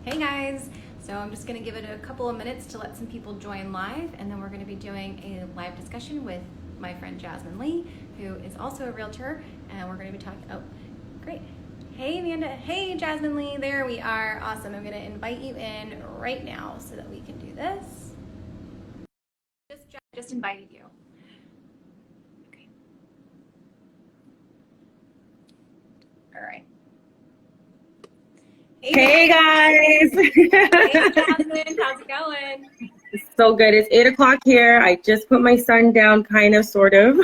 Hey guys, so I'm just going to give it a couple of minutes to let some people join live, and then we're going to be doing a live discussion with my friend Jasmine Lee, who is also a realtor, and we're going to be talking. Oh, great. Hey Amanda. Hey Jasmine Lee. There we are. Awesome. I'm going to invite you in right now so that we can do this. Just invited you. Okay. All right. Hey guys. Hey Jasmine, how's it going? So good. It's 8 o'clock here. I just put my son down, kind of, sort of.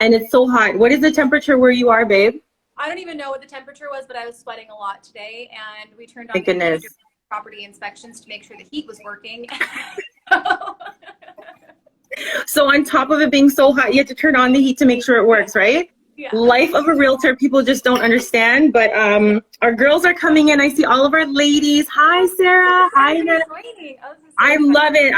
And it's so hot. What is the temperature where you are, babe? I don't even know what the temperature was, but I was sweating a lot today, and we turned on Thank goodness. property inspections to make sure the heat was working. So on top of it being so hot, you have to turn on the heat to make sure it works, right? Yeah. Life of a realtor, people just don't understand. But our girls are coming in. I see all of our ladies. Hi, Sarah. Hi, I love it.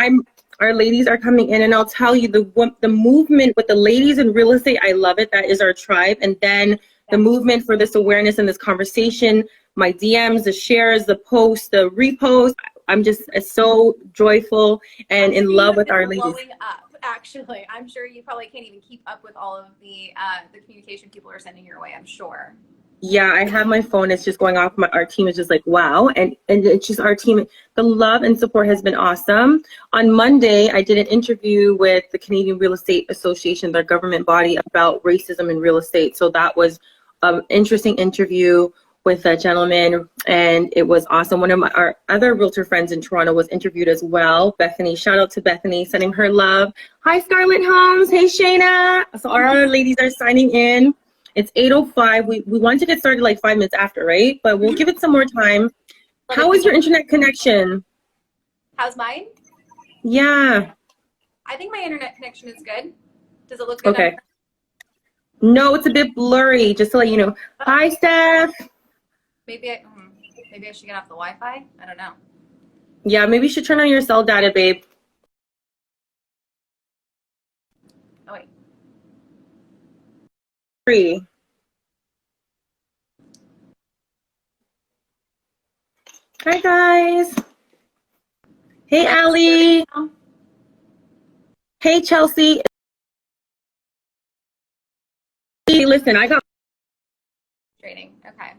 Our ladies are coming in, and I'll tell you the movement with the ladies in real estate. I love it. That is our tribe. And then the movement for this awareness and this conversation, my DMs, the shares, the posts, the reposts. I'm just so joyful and in love with our ladies. Blowing up, actually. I'm sure you probably can't even keep up with all of the communication people are sending your way, I'm sure. Yeah, I have my phone. It's just going off. Our team is just like, wow. And it's just our team. The love and support has been awesome. On Monday, I did an interview with the Canadian Real Estate Association, their government body, about racism in real estate. So that was an interesting interview with a gentleman, and it was awesome. One of our other realtor friends in Toronto was interviewed as well. Bethany, shout out to Bethany, sending her love. Hi, Scarlett Holmes. Hey, Shayna. So our other ladies are signing in. It's 8:05. We wanted to get started like 5 minutes after, right? But we'll give it some more time. How is your internet connection? How's mine? Yeah. I think my internet connection is good. Does it look good? Okay. No, it's a bit blurry, just to let you know. Hi, Steph. Maybe I should get off the Wi-Fi. I don't know. Yeah, maybe you should turn on your cell data, babe. Oh, wait. Free. Hi, guys. Hey, Allie. Hey, Chelsea. Hey, listen, I got Trading. Okay.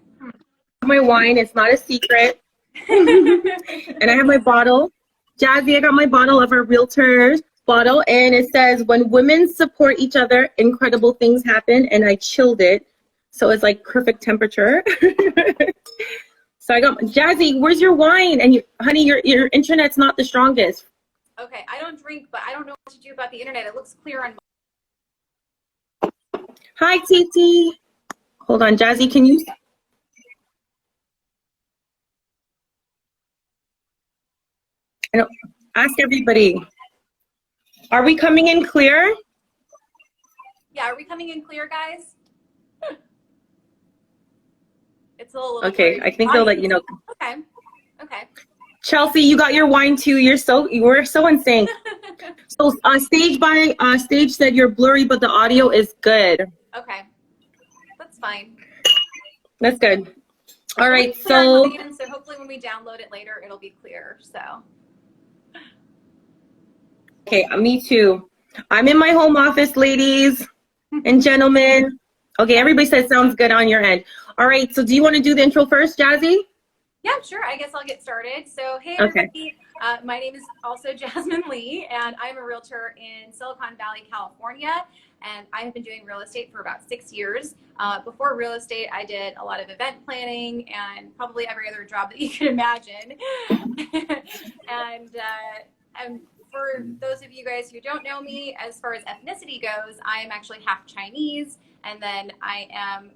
my wine. It's not a secret. And I have my bottle. Jazzy, I got my bottle of our realtors bottle, and it says, when women support each other, incredible things happen. And I chilled it. So it's like perfect temperature. So I got Jazzy, where's your wine? And honey, your internet's not the strongest. Okay, I don't drink, but I don't know what to do about the internet. It looks clear on. Hi, Titi. Hold on, Jazzy, can you? I don't, ask everybody. Are we coming in clear? Yeah, are we coming in clear, guys? It's a little okay. blurry. I think they'll let you know. Okay. Okay. Chelsea, you got your wine too. You were so in sync. So stage said you're blurry, but the audio is good. Okay, that's fine. That's good. All right, so hopefully when we download it later, it'll be clear. So. Okay, me too. I'm in my home office, ladies and gentlemen. Okay, everybody says sounds good on your end. All right, so do you want to do the intro first, Jazzy? Yeah, sure. I guess I'll get started. So, hey, everybody. Okay. My name is also Jasmine Lee, and I'm a realtor in Silicon Valley, California. And I have been doing real estate for about 6 years. Before real estate, I did a lot of event planning and probably every other job that you can imagine. and for those of you guys who don't know me, as far as ethnicity goes, I am actually half Chinese, and then I am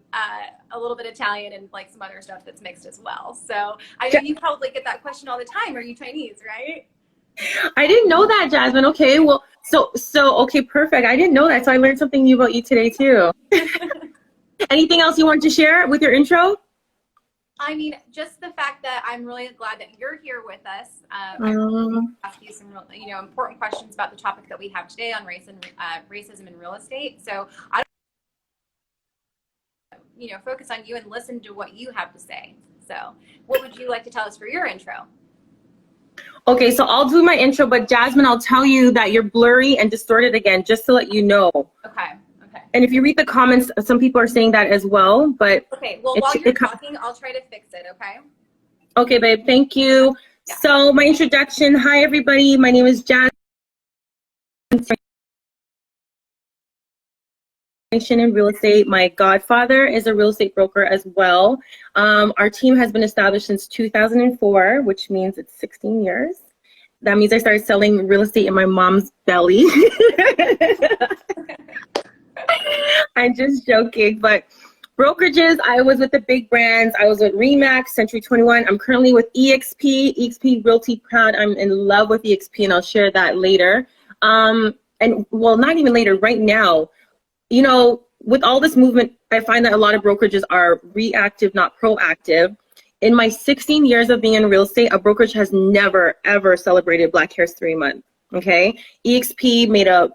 a little bit Italian and like some other stuff that's mixed as well. So I know you probably get that question all the time. Are you Chinese, right? I didn't know that, Jasmine. Okay, well, so okay, perfect. I didn't know that, so I learned something new about you today too. Anything else you want to share with your intro? I mean, just the fact that I'm really glad that you're here with us. I want to ask you some important questions about the topic that we have today on race and racism in real estate. So I focus on you and listen to what you have to say. So what would you like to tell us for your intro? Okay, so I'll do my intro, but Jasmine, I'll tell you that you're blurry and distorted again, just to let you know. Okay. Okay. And if you read the comments, some people are saying that as well, but okay. Well, while you're talking, I'll try to fix it. Okay. Okay, babe. Thank you. Yeah. So my introduction. Hi, everybody. My name is Jasmine. In real estate. My godfather is a real estate broker as well. Our team has been established since 2004, which means it's 16 years. That means I started selling real estate in my mom's belly. I'm just joking, but brokerages, I was with the big brands. I was with Remax, Century 21. I'm currently with EXP Realty Proud. I'm in love with EXP, and I'll share that later. And well, not even later, right now. You know, with all this movement, I find that a lot of brokerages are reactive, not proactive. In my 16 years of being in real estate, a brokerage has never, ever celebrated Black History Month. Okay. EXP made a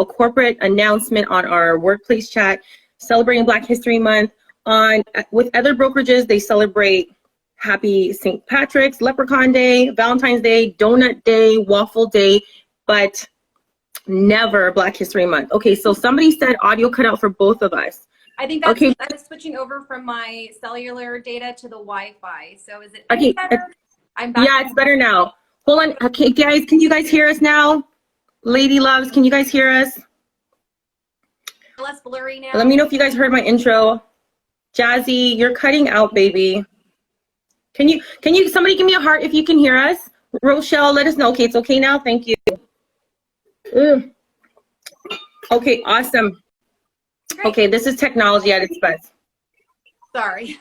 corporate announcement on our workplace chat celebrating Black History Month. With other brokerages, they celebrate Happy St. Patrick's, Leprechaun Day, Valentine's Day, Donut Day, Waffle Day, but never Black History Month. Okay, so somebody said audio cut out for both of us. I think that's okay. I was switching over from my cellular data to the Wi-Fi. So is it okay, better? I'm back. Yeah, it's better now. Hold on. Okay, guys, can you guys hear us now? Lady loves, can you guys hear us? Less blurry now. Let me know if you guys heard my intro. Jazzy, you're cutting out, baby. Can you somebody give me a heart if you can hear us? Rochelle, let us know. Okay, it's okay now. Thank you. Okay, awesome. Great. Okay, this is technology at its best. Sorry.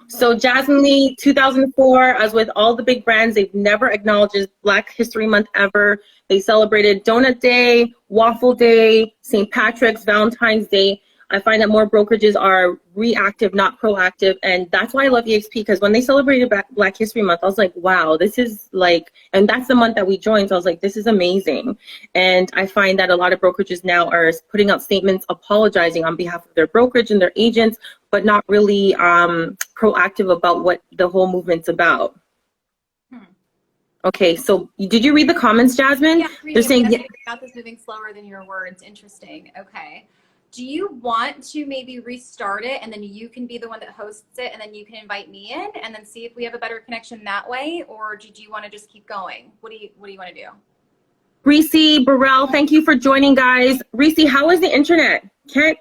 So Jasmine Lee, 2004, I was with all the big brands. They've never acknowledged Black History Month ever. They celebrated Donut Day, Waffle Day, St. Patrick's, Valentine's Day. I find that more brokerages are reactive, not proactive. And that's why I love EXP, because when they celebrated Black History Month, I was like, wow, this is like, and that's the month that we joined. So I was like, this is amazing. And I find that a lot of brokerages now are putting out statements apologizing on behalf of their brokerage and their agents, but not really proactive about what the whole movement's about. Okay, so did you read the comments, Jasmine? Yeah, they're saying, yeah, got this moving slower than your words. Interesting. Okay. Do you want to maybe restart it and then you can be the one that hosts it and then you can invite me in and then see if we have a better connection that way? Or do you want to just keep going? What do you want to do? Reese, Burrell, thank you for joining, guys. Reese, how is the internet? Can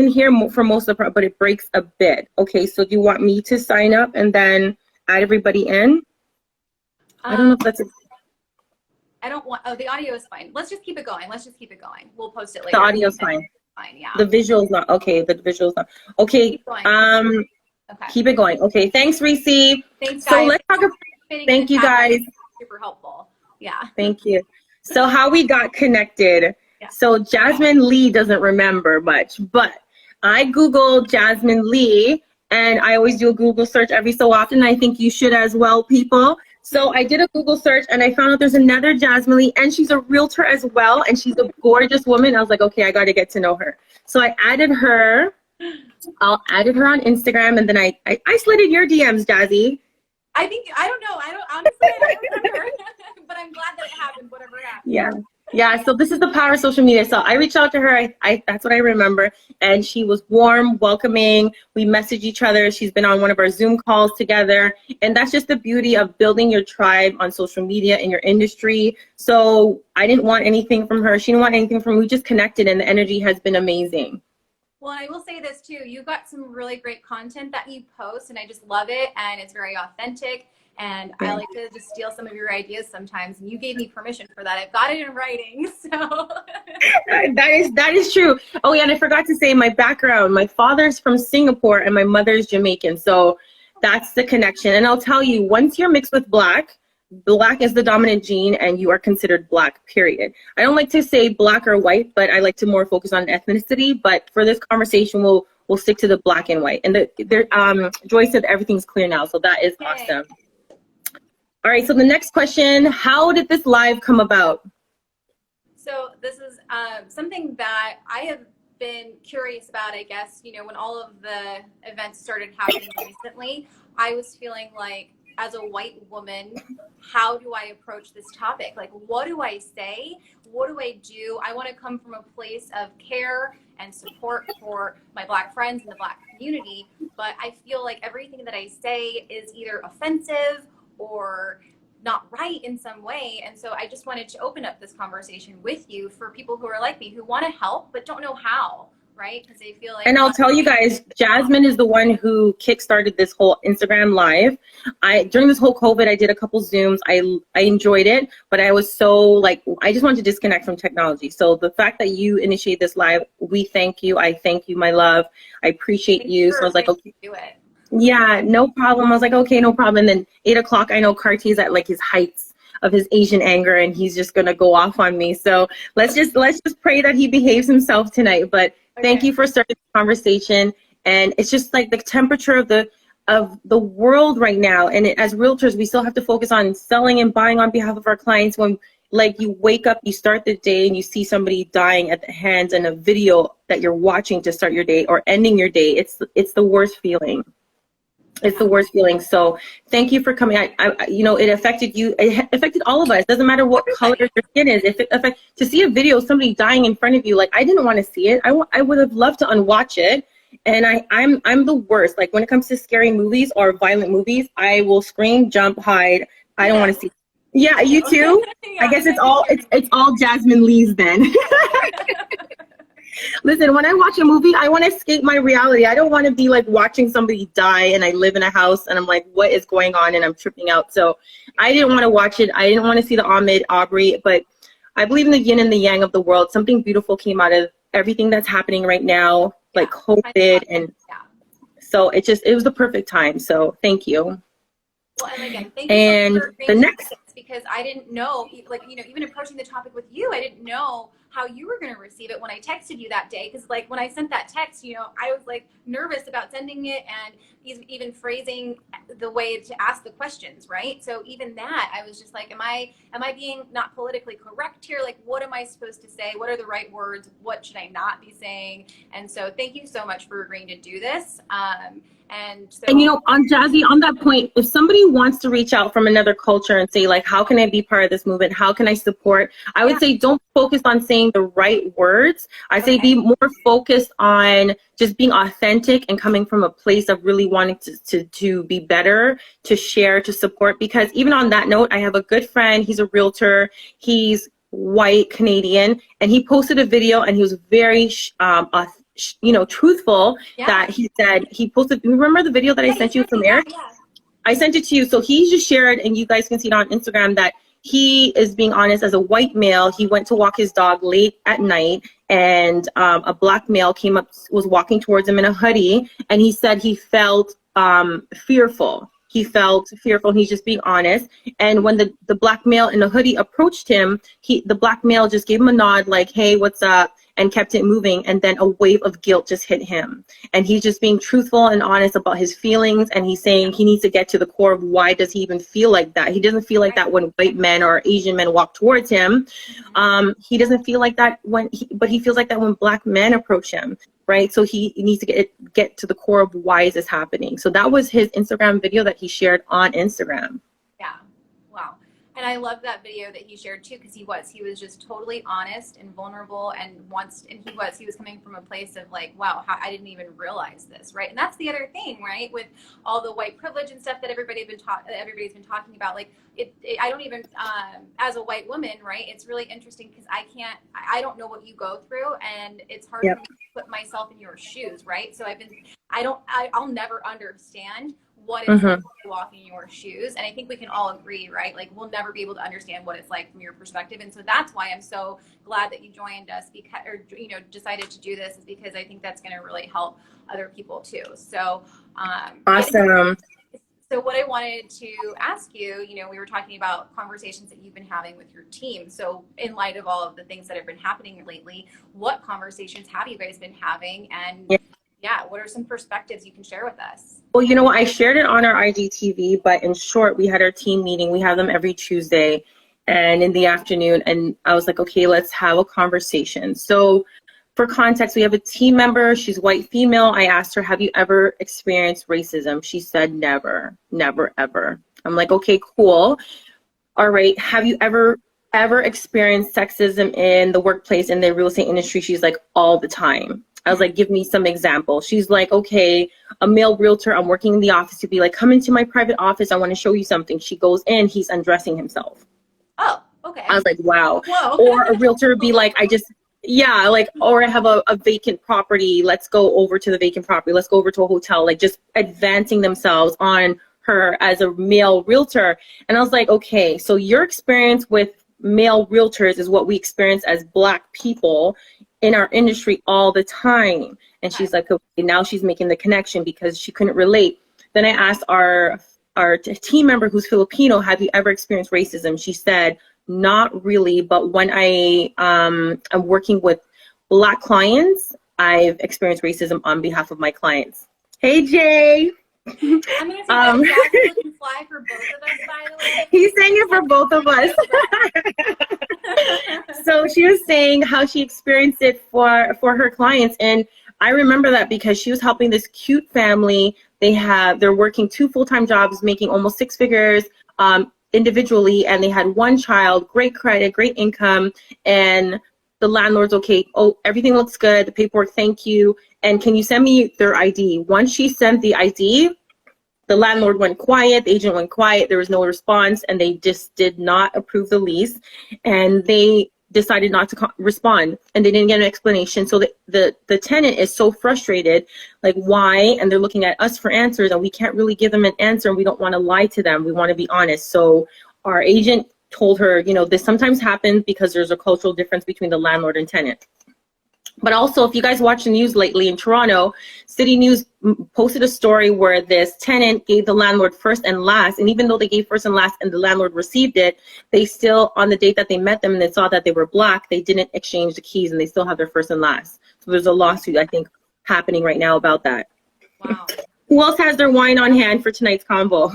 hear for most of the part, but it breaks a bit. Okay, so do you want me to sign up and then add everybody in? I don't know if that's I don't want, the audio is fine. Let's just keep it going. We'll post it later. The audio's fine. Yeah. The visual's not okay. The visual's not okay. Okay. Keep it going. Okay. Thanks, Reese. Thanks, guys. So let's talk about. Thank you, guys. Super helpful. Yeah. Thank you. So how we got connected. Yeah. So Jasmine Lee doesn't remember much, but I Googled Jasmine Lee, and I always do a Google search every so often. I think you should as well, people. So I did a Google search and I found out there's another Jasmine Lee, and she's a realtor as well, and she's a gorgeous woman. I was like, okay, I got to get to know her. So I added her. I added her on Instagram, and then I slid in your DMs, Jazzy. I don't know. Honestly, I don't remember. But I'm glad that it happened, whatever happened. Yeah. Yeah, so this is the power of social media. So I reached out to her. I that's what I remember. And she was warm, welcoming. We messaged each other. She's been on one of our Zoom calls together. And that's just the beauty of building your tribe on social media in your industry. So I didn't want anything from her. She didn't want anything from me. We just connected, and the energy has been amazing. Well, I will say this too. You got some really great content that you post, and I just love it. And it's very authentic. And I like to just steal some of your ideas sometimes, and you gave me permission for that. I've got it in writing, so. that is true. Oh yeah, and I forgot to say my background. My father's from Singapore and my mother's Jamaican, so that's the connection. And I'll tell you, once you're mixed with black is the dominant gene, and you are considered black, period. I don't like to say black or white, but I like to more focus on ethnicity. But for this conversation, we'll stick to the black and white. And Joy said everything's clear now, so that is awesome. All right, so the next question, how did this live come about? So this is something that I have been curious about, I guess, when all of the events started happening recently, I was feeling like, as a white woman, how do I approach this topic? Like, what do I say? What do I do? I want to come from a place of care and support for my Black friends and the Black community, but I feel like everything that I say is either offensive or not right in some way. And so I just wanted to open up this conversation with you for people who are like me, who want to help but don't know how, right? Because they feel like— And I'll tell you guys, Jasmine is the one who kickstarted this whole Instagram live. During this whole COVID, I did a couple Zooms. I enjoyed it, but I was so like, I just wanted to disconnect from technology. So the fact that you initiated this live, we thank you. I thank you, my love. I appreciate you. So I was like, okay. Do it. Yeah, no problem. I was like, okay, no problem. And then 8 o'clock, I know Cartier's at like his heights of his Asian anger, and he's just gonna go off on me. So let's just pray that he behaves himself tonight. But thank you for starting the conversation. And it's just like the temperature of the world right now. And as realtors, we still have to focus on selling and buying on behalf of our clients. When like you wake up, you start the day, and you see somebody dying at the hands in a video that you're watching to start your day or ending your day. It's the worst feeling. It's the worst feeling. So thank you for coming. It affected you. It affected all of us. Doesn't matter what color your skin is. If it to see a video of somebody dying in front of you, like I didn't want to see it. I would have loved to unwatch it. And I'm the worst. Like when it comes to scary movies or violent movies, I will scream, jump, hide. I don't want to see. Yeah, you too. Yeah, I guess it's all Jasmine Lee's then. Listen, when I watch a movie, I want to escape my reality. I don't want to be like watching somebody die and I live in a house and I'm like, what is going on? And I'm tripping out. So I didn't want to watch it. I didn't want to see the Ahmed Aubrey, but I believe in the yin and the yang of the world. Something beautiful came out of everything that's happening right now, like COVID. And so it was the perfect time. So thank you. Well, and again, thank you for the next, because I didn't know, like, even approaching the topic with you, I didn't know how you were going to receive it when I texted you that day. Because like when I sent that text, I was like nervous about sending it and even phrasing the way to ask the questions, right? So even that, I was just like, am I being not politically correct here? Like, what am I supposed to say? What are the right words? What should I not be saying? And so thank you so much for agreeing to do this. And on Jazzy, on that point, if somebody wants to reach out from another culture and say like, how can I be part of this movement? How can I support? I would say don't focus on saying the right words. I say be more focused on just being authentic and coming from a place of really wanting to be better, to share, to support. Because even on that note, I have a good friend. He's a realtor. He's white Canadian, and he posted a video and he was very truthful that he said he posted. Remember the video that I sent you from Eric? I sent it to you. So he just shared, and you guys can see it on Instagram, that he is being honest. As a white male, he went to walk his dog late at night, and a black male came up, was walking towards him in a hoodie, and he said he felt fearful. He felt fearful. He's just being honest. And when the black male in the hoodie approached him, the black male just gave him a nod like, hey, what's up? And kept it moving. And then a wave of guilt just hit him. And he's just being truthful and honest about his feelings. And he's saying he needs to get to the core of why does he even feel like that? He doesn't feel like that when white men or Asian men walk towards him. He doesn't feel like that but he feels like that when black men approach him. Right? So he needs to get to the core of why is this happening. So that was his Instagram video that he shared on Instagram. Yeah. Wow. And I love that video that he shared too, because he was just totally honest and vulnerable, and he was coming from a place of like, wow, I didn't even realize this, right? And that's the other thing, right? With all the white privilege and stuff that everybody's been talking about, like I don't even, as a white woman, right? It's really interesting because I don't know what you go through, and it's hard for me to put myself in your shoes, right? So I'll never understand what it's like to walk in your shoes. And I think we can all agree, right? Like we'll never be able to understand what it's like from your perspective. And so that's why I'm so glad that you joined us decided to do this, is because I think that's going to really help other people too. So, awesome. So what I wanted to ask you, we were talking about conversations that you've been having with your team. So in light of all of the things that have been happening lately, what conversations have you guys been having? And what are some perspectives you can share with us? Well, I shared it on our IGTV, but in short, we had our team meeting. We have them every Tuesday and in the afternoon. And I was like, okay, let's have a conversation. So for context, we have a team member. She's white female. I asked her, have you ever experienced racism? She said, never, never, ever. I'm like, okay, cool. All right. Have you ever experienced sexism in the workplace, in the real estate industry? She's like, all the time. I was like, give me some examples. She's like, okay, a male realtor, I'm working in the office, to be like, come into my private office, I want to show you something. She goes in, he's undressing himself. Oh, okay. I was like, wow. Whoa. Or a realtor would be like, or I have a vacant property, let's go over to the vacant property, let's go over to a hotel, like just advancing themselves on her as a male realtor. And I was like, okay, so your experience with male realtors is what we experience as Black people in our industry all the time. And she's like, okay, now she's making the connection because she couldn't relate. Then I asked our team member who's Filipino, have you ever experienced racism? She said, not really, but when I'm working with Black clients, I've experienced racism on behalf of my clients. Hey, Jay. I'm going to say that Jasmine can fly for both of us, by the way. He's saying it for both of us. So she was saying how she experienced it for her clients. And I remember that because she was helping this cute family. They're working 2 full-time jobs, making almost 6 figures individually. And they had 1 child, great credit, great income. And the landlord's okay. Oh, everything looks good. The paperwork, thank you. And can you send me their ID? Once she sent the ID, the landlord went quiet, the agent went quiet, there was no response, and they just did not approve the lease. And they decided not to respond, and they didn't get an explanation. So the tenant is so frustrated, like, why? And they're looking at us for answers, and we can't really give them an answer, and we don't want to lie to them. We want to be honest. So our agent told her, you know, this sometimes happens because there's a cultural difference between the landlord and tenant. But also, if you guys watch the news lately in Toronto, City News posted a story where this tenant gave the landlord first and last. And even though they gave first and last and the landlord received it, they still, on the date that they met them and they saw that they were Black, they didn't exchange the keys and they still have their first and last. So there's a lawsuit, I think, happening right now about that. Wow. Who else has their wine on hand for tonight's convo?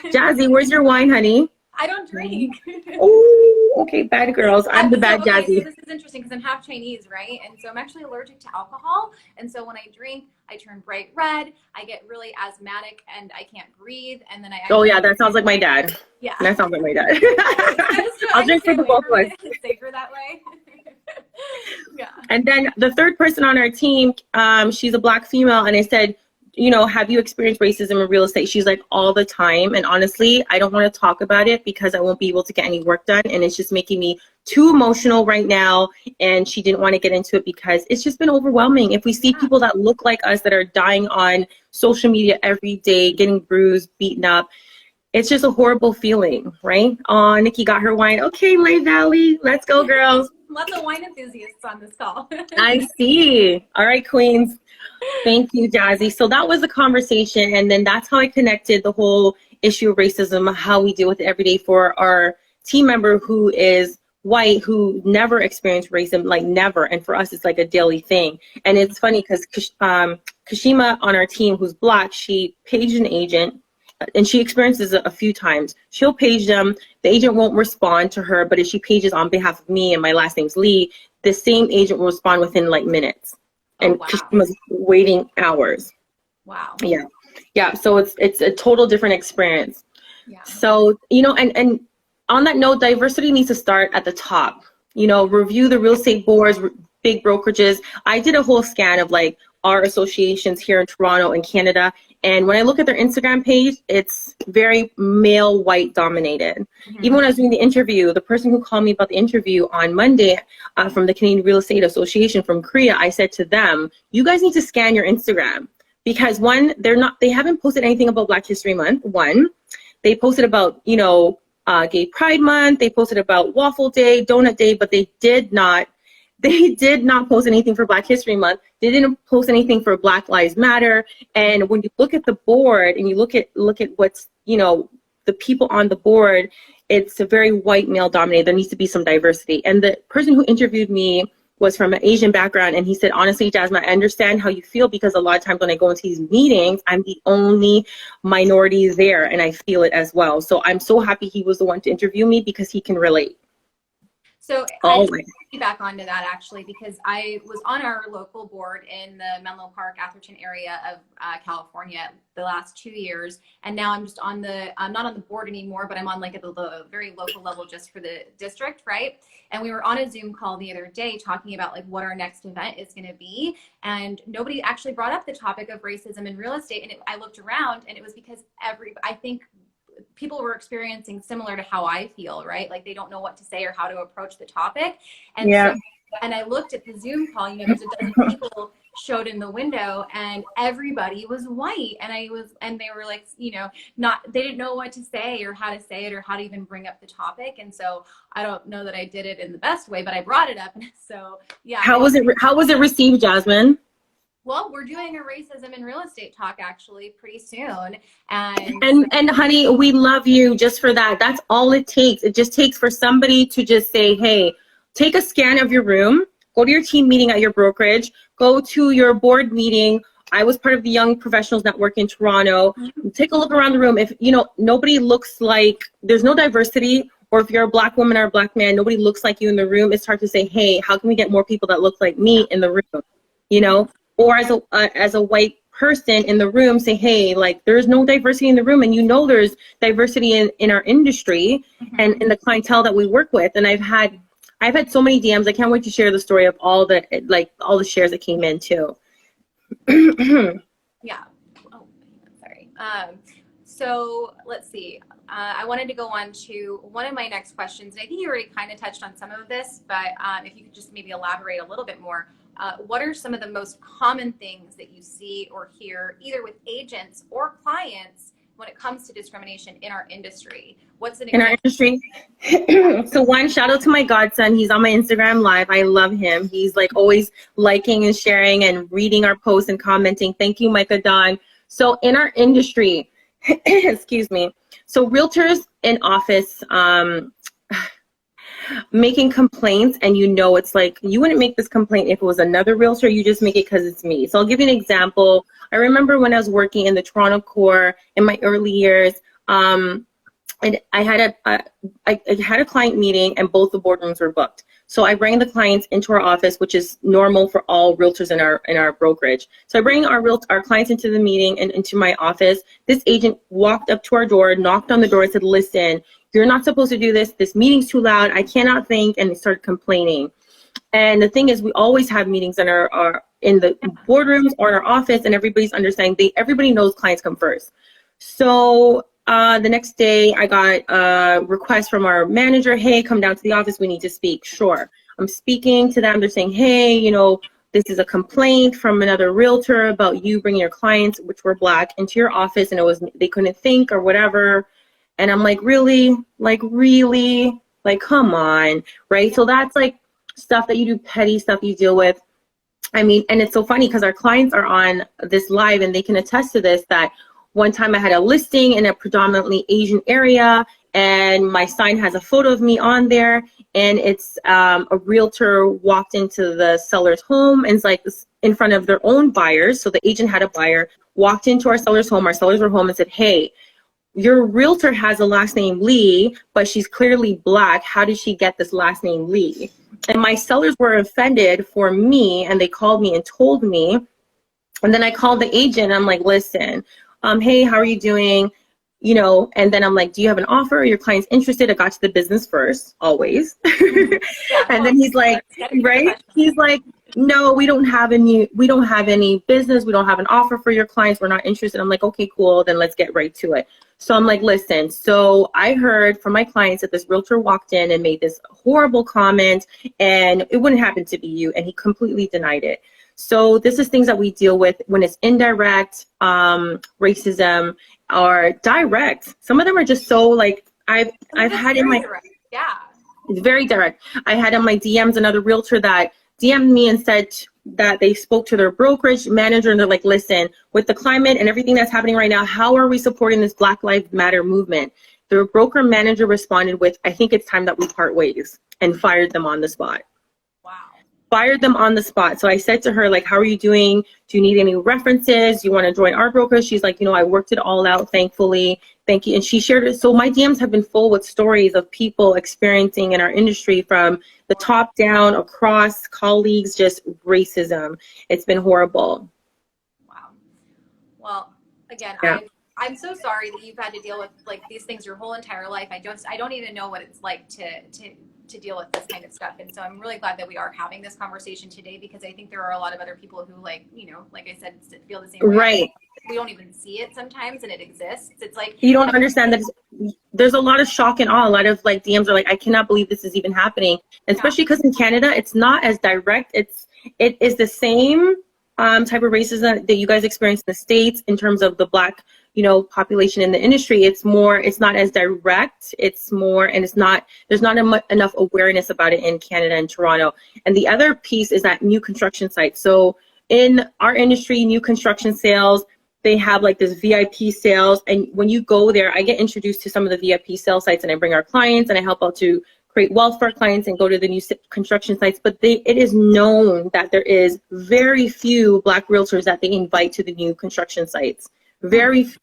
Jazzy, where's your wine, honey? I don't drink. Oh, okay, bad girls. I'm the bad Jazzy. So this is interesting because I'm half Chinese, right? And so I'm actually allergic to alcohol. And so when I drink, I turn bright red. I get really asthmatic and I can't breathe. And then Oh yeah, that sounds like my dad. Yeah. That sounds like my dad. I'll drink for the both of us. It's safer that way. Yeah. And then the third person on our team, she's a Black female, and I said, you know, have you experienced racism in real estate? She's like, all the time. And honestly, I don't want to talk about it because I won't be able to get any work done. And it's just making me too emotional right now. And she didn't want to get into it because it's just been overwhelming. If we see people that look like us that are dying on social media every day, getting bruised, beaten up, it's just a horrible feeling, right? Oh, Nikki got her wine. Okay, Lay Valley, let's go, girls. Lots of wine enthusiasts on this call. I see. All right, queens. Thank you, Jazzy. So that was the conversation, and then that's how I connected the whole issue of racism, how we deal with it every day for our team member who is white, who never experienced racism, like never. And for us, it's like a daily thing. And it's funny because Kashima on our team, who's Black, she paged an agent, and she experiences it a few times. She'll page them. The agent won't respond to her, but if she pages on behalf of me and my last name's Lee, the same agent will respond within like minutes. And wow. Kashima's waiting hours. Wow. Yeah. Yeah. So it's a total different experience. Yeah. So, you know, and on that note, diversity needs to start at the top. You know, review the real estate boards, big brokerages. I did a whole scan of like our associations here in Toronto and Canada. And when I look at their Instagram page, it's very male, white dominated. Mm-hmm. Even when I was doing the interview, the person who called me about the interview on Monday from the Canadian Real Estate Association from Korea, I said to them, you guys need to scan your Instagram because one, they haven't posted anything about Black History Month. One, they posted about, you know, Gay Pride Month. They posted about Waffle Day, Donut Day, but they did not post anything for Black History Month. They didn't post anything for Black Lives Matter. And when you look at the board and you look at what's, you know, the people on the board, it's a very white male dominated. There needs to be some diversity. And the person who interviewed me was from an Asian background. And he said, honestly, Jasmine, I understand how you feel because a lot of times when I go into these meetings, I'm the only minority there and I feel it as well. So I'm so happy he was the one to interview me because he can relate. So I just Always. back onto that actually, because I was on our local board in the Menlo Park, Atherton area of California the last 2 years. And now I'm just I'm not on the board anymore, but I'm on like at the very local level just for the district, right? And we were on a Zoom call the other day talking about like what our next event is going to be. And nobody actually brought up the topic of racism in real estate. And I looked around, and it was because I think people were experiencing similar to how I feel, right? Like they don't know what to say or how to approach the topic. And Yeah. so, and I looked at the Zoom call, there's a dozen people showed in the window, and everybody was white. And and they were like, they didn't know what to say or how to say it or how to even bring up the topic. And so I don't know that I did it in the best way, but I brought it up. And so, yeah. How was it received, Jasmine? Well, we're doing a racism in real estate talk actually pretty soon. And honey, we love you just for that. That's all it takes. It just takes for somebody to just say, hey, take a scan of your room, go to your team meeting at your brokerage, go to your board meeting. I was part of the Young Professionals Network in Toronto. Take a look around the room. If, nobody looks like, there's no diversity, or if you're a Black woman or a Black man, nobody looks like you in the room, it's hard to say, hey, how can we get more people that look like me in the room, Or as a white person in the room, say, hey, like there's no diversity in the room, and there's diversity in our industry and in the clientele that we work with. And I've had so many DMs. I can't wait to share the story of all the shares that came in too. Yeah. Oh, sorry. So let's see. I wanted to go on to one of my next questions. And I think you already kind of touched on some of this, but if you could just maybe elaborate a little bit more. What are some of the most common things that you see or hear either with agents or clients when it comes to discrimination in our industry? What's an example? In our industry? So one, shout out to my godson. He's on my Instagram live. I love him. He's like always liking and sharing and reading our posts and commenting. Thank you, Micah Don. So in our industry, excuse me. So realtors in office, making complaints, and it's like, you wouldn't make this complaint if it was another realtor, you just make it because it's me. So I'll give you an example. I remember when I was working in the Toronto core in my early years, and I had a client meeting, and both the boardrooms were booked. So I bring the clients into our office, which is normal for all realtors in our brokerage. So I bring our clients into the meeting and into my office. This agent walked up to our door, knocked on the door, and said, listen, you're not supposed to do this. This meeting's too loud. I cannot think, and started complaining. And the thing is, we always have meetings in the boardrooms or in our office, and everybody's understanding. Everybody knows clients come first. So the next day, I got a request from our manager. Hey, come down to the office. We need to speak. Sure. I'm speaking to them. They're saying, hey, this is a complaint from another realtor about you bringing your clients, which were Black, into your office, and they couldn't think or whatever. And I'm like, really? Like, come on, right? So that's like stuff that you do, petty stuff you deal with. I mean, and it's so funny because our clients are on this live, and they can attest to this, that one time I had a listing in a predominantly Asian area, and my sign has a photo of me on there, and it's a realtor walked into the seller's home, and it's like in front of their own buyers. So the agent had a buyer, walked into our seller's home. Our sellers were home and said, hey, your realtor has a last name Lee, but she's clearly Black. How did she get this last name Lee? And my sellers were offended for me, and they called me and told me. And then I called the agent. I'm like, listen, hey, how are you doing? And then I'm like, do you have an offer? Are your client's interested? I got to the business first, always. And then he's like, right? He's like, no, we don't have any business. We don't have an offer for your clients. We're not interested. I'm like, okay, cool. Then let's get right to it. So I'm like, listen, so I heard from my clients that this realtor walked in and made this horrible comment, and it wouldn't happen to be you. And he completely denied it. So this is things that we deal with when it's indirect racism or direct. Some of them are just so like, I've had in my, direct. Yeah, it's very direct. I had in my DMs another realtor that DM'd me and said that they spoke to their brokerage manager, and they're like, listen, with the climate and everything that's happening right now, how are we supporting this Black Lives Matter movement? The broker manager responded with, I think it's time that we part ways, and fired them on the spot. Wow. fired them on the spot. So I said to her, like, how are you doing? Do you need any references? Do you want to join our broker? She's like, I worked it all out, thankfully. Thank you. And she shared it. So my DMs have been full with stories of people experiencing in our industry from the top down, across colleagues, just racism. It's been horrible. Wow. Well, again, Yeah. I'm so sorry that you've had to deal with like these things your whole entire life. I don't even know what it's like to deal with this kind of stuff. And so I'm really glad that we are having this conversation today, because I think there are a lot of other people who, like, like I said, feel the same way. Right. We don't even see it sometimes, and it exists. It's like, you don't understand that there's a lot of shock and awe. A lot of like DMs are like, I cannot believe this is even happening. And especially because in Canada, it's not as direct. It is the same type of racism that you guys experience in the States in terms of the Black, population in the industry. It's not as direct. It's more, and there's not enough awareness about it in Canada and Toronto. And the other piece is that new construction sites. So in our industry, new construction sales, they have like this VIP sales. And when you go there, I get introduced to some of the VIP sales sites, and I bring our clients and I help out to create wealth for our clients and go to the new construction sites. But it is known that there is very few Black realtors that they invite to the new construction sites. Very few.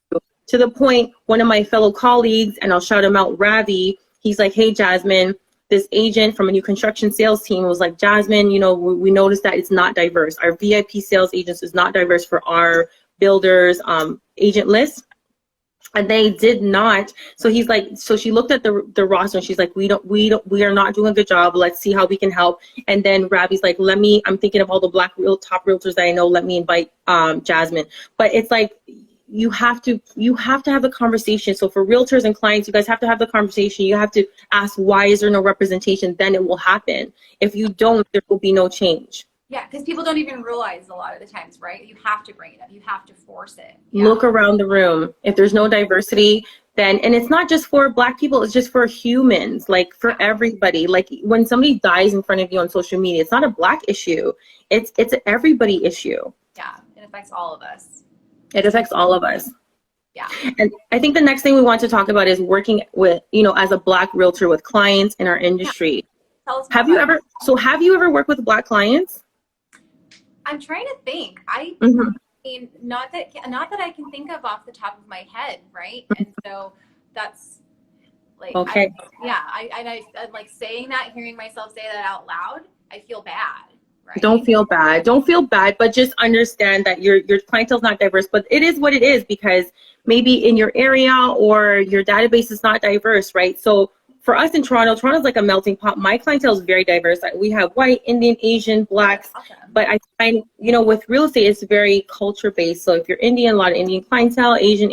To the point, one of my fellow colleagues, and I'll shout him out, Ravi, he's like, hey, Jasmine, this agent from a new construction sales team was like, Jasmine, we noticed that it's not diverse. Our VIP sales agents is not diverse for our builders agent list. And they did not. So he's like, so she looked at the roster and she's like, we are not doing a good job. Let's see how we can help. And then Ravi's like, I'm thinking of all the Black top realtors that I know. Let me invite Jasmine. But it's like, you have to have the conversation. So for realtors and clients, you guys have to have the conversation. You have to ask, why is there no representation? Then it will happen. If you don't, there will be no change. Yeah, because people don't even realize a lot of the times, right? You have to bring it up. You have to force it. Yeah. Look around the room. If there's no diversity, then, and it's not just for Black people, it's just for humans, like for everybody. Like when somebody dies in front of you on social media, it's not a Black issue. It's an everybody issue. Yeah, it affects all of us. It affects all of us. Yeah. And I think the next thing we want to talk about is working with, as a Black realtor with clients in our industry. Yeah. Tell us Have you ever worked with Black clients? I'm trying to think. I mean, not that I can think of off the top of my head, right? And so that's like, okay. I like saying that, hearing myself say that out loud, I feel bad. Right. Don't feel bad, but just understand that your clientele is not diverse, but it is what it is, because maybe in your area or your database is not diverse, right? So for us in Toronto's like a melting pot. My clientele is very diverse. We have white, Indian, Asian, Blacks, awesome. But I find, with real estate, it's very culture based. So if you're Indian, a lot of Indian clientele, Asian,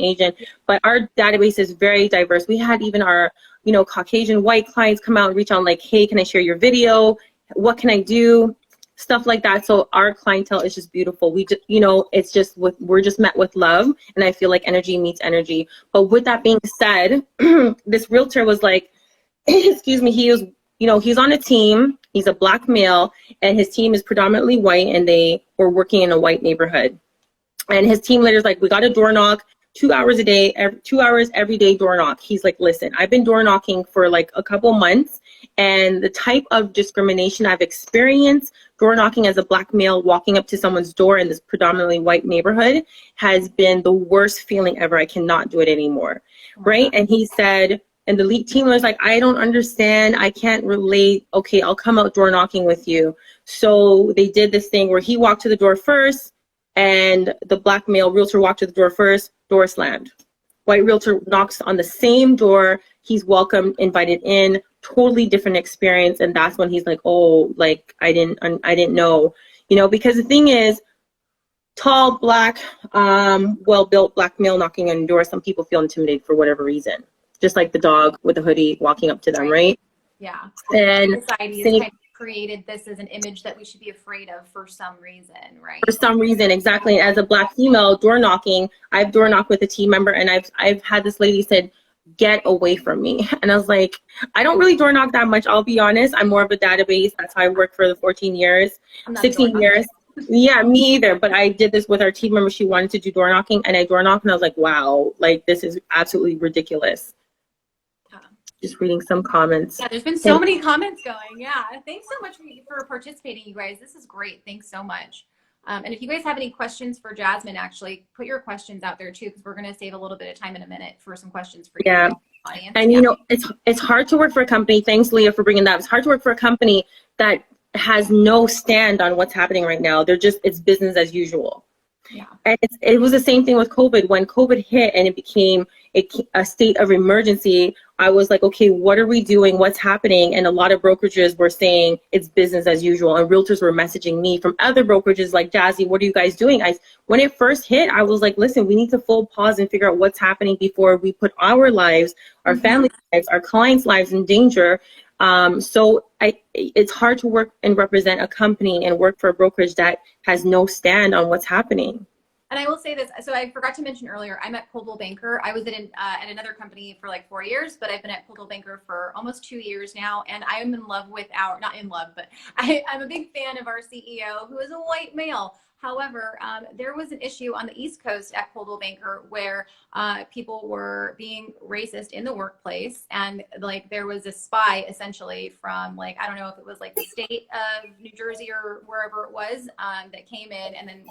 but our database is very diverse. We had even our, Caucasian white clients come out and reach out like, hey, can I share your video? What can I do? Stuff like that. So our clientele is just beautiful. We just, it's just we're just met with love, and I feel like energy meets energy. But with that being said, this realtor was like, excuse me, he was, he's on a team. He's a Black male, and his team is predominantly white, and they were working in a white neighborhood. And his team leader's like, we got a door knock 2 hours a day, 2 hours every day door knock. He's like, listen, I've been door knocking for like a couple months, and the type of discrimination I've experienced door knocking as a Black male walking up to someone's door in this predominantly white neighborhood has been the worst feeling ever. I cannot do it anymore. Right? And he said, and the lead team was like, I don't understand. I can't relate. Okay, I'll come out door knocking with you. So they did this thing where he walked to the door first, and the Black male realtor walked to the door first, door slammed. White realtor knocks on the same door. He's welcomed, invited in, totally different experience. And that's when he's like, oh, like, I didn't know, because the thing is, tall, Black, well-built Black male knocking on the door, some people feel intimidated for whatever reason. Just like the dog with the hoodie walking up to them, right? Yeah. And society has kind of created this as an image that we should be afraid of for some reason, right? For some reason, exactly. As a Black female door knocking, I've door knocked with a team member, and I've had this lady said, get away from me. And I was like, I don't really door knock that much, I'll be honest. I'm more of a database. That's how I worked for the 14 years, 16 years. Yeah, me either. But I did this with our team member. She wanted to do door knocking, and I door knocked, and I was like, wow, like, this is absolutely ridiculous. Just reading some comments. Yeah, there's been so many comments going. Yeah, thanks so much for participating, you guys. This is great. Thanks so much. And if you guys have any questions for Jasmine, actually put your questions out there too, because we're going to save a little bit of time in a minute for some questions for you, audience. And you know, it's hard to work for a company. Thanks, Leah, for bringing that up. It's hard to work for a company that has no stand on what's happening right now. It's business as usual. Yeah. And it was the same thing with COVID. When COVID hit and it became a state of emergency, I was like, okay, what are we doing? What's happening? And a lot of brokerages were saying it's business as usual. And realtors were messaging me from other brokerages like, Jazzy, what are you guys doing? When it first hit, I was like, listen, we need to full pause and figure out what's happening before we put our lives, our family lives, our clients' lives in danger. So it's hard to work and represent a company and work for a brokerage that has no stand on what's happening. And I will say this, so I forgot to mention earlier, I'm at Coldwell Banker. I was at another company for like 4 years, but I've been at Coldwell Banker for almost 2 years now. And I am in love with not in love, but I'm a big fan of our CEO, who is a white male. However, there was an issue on the East Coast at Coldwell Banker where people were being racist in the workplace, and like there was a spy essentially from like, I don't know if it was like the state of New Jersey or wherever it was, that came in, and then